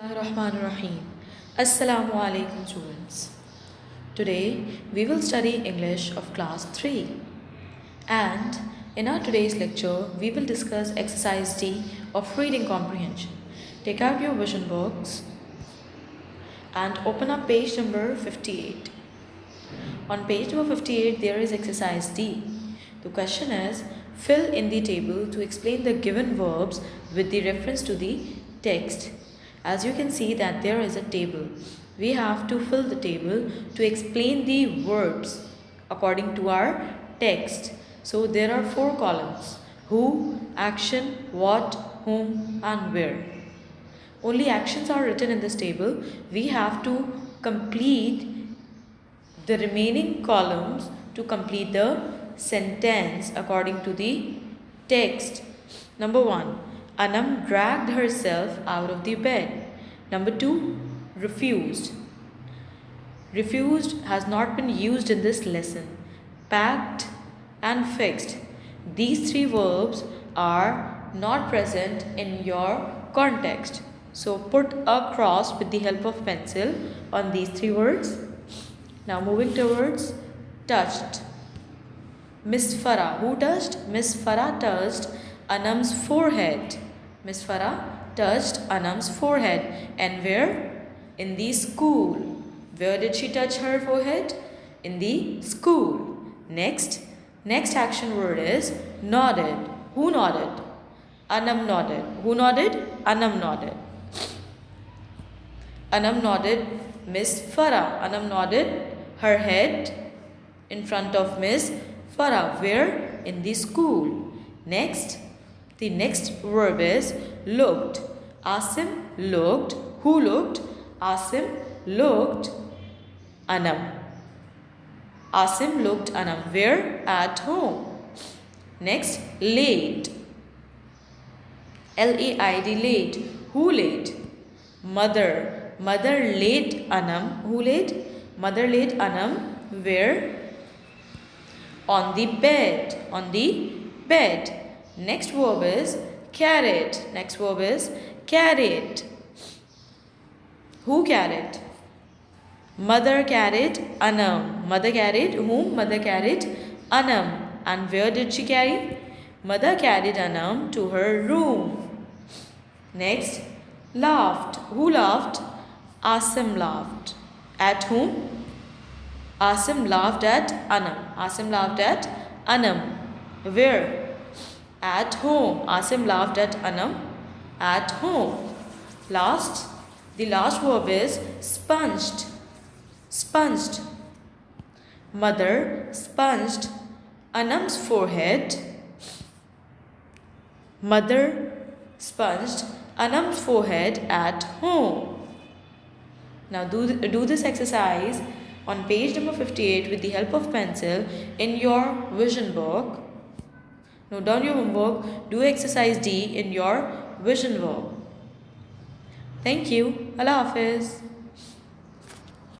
Rahim. Assalamu alaikum students. Today we will study English of class 3 and in our today's lecture we will discuss exercise D of reading comprehension. Take out your vision books and open up page number 58. On page number 58 there is exercise D. The question is fill in the table to explain the given verbs with the reference to the text. As you can see that there is a table. We have to fill the table to explain the verbs according to our text. So there are 4 columns: who, action, what, whom and where. Only actions are written in this table. We have to complete the remaining columns to complete the sentence according to the text. Number 1. Anum dragged herself out of the bed. Number 2. Refused. Refused has not been used in this lesson. Packed and fixed. These 3 verbs are not present in your context. So put a cross with the help of pencil on these 3 words. Now moving towards touched. Miss Farah. Who touched? Miss Farah touched Anum's forehead. Miss Farah touched Anum's forehead. And where? In the school. Where did she touch her forehead? In the school. Next action word is nodded. Who nodded? Anum nodded. Who nodded? Anum nodded. Anum nodded Miss Farah. Anum nodded her head in front of Miss Farah. Where? In the school. The next verb is looked. Asim looked. Who looked? Asim looked Anum. Asim looked Anum. Where? At home. Next, laid. L-A-I-D, laid. Who laid? Mother. Mother laid Anum. Who laid? Mother laid Anum. Where? On the bed. On the bed. Next verb is carried. Next verb is carried. Who carried? Mother carried Anum. Mother carried whom? Mother carried Anum. And where did she carry? Mother carried Anum to her room. Next, laughed. Who laughed? Asim laughed. At whom? Asim laughed at Anum. Asim laughed at Anum. Where? At home. Asim laughed at Anum at home. The last verb is sponged. Sponged. Mother sponged Anum's forehead. Mother sponged Anum's forehead at home. Now do this exercise on page number 58 with the help of pencil in your vision book. Note down your homework. Do exercise D in your vision book. Thank you. Allah Hafiz.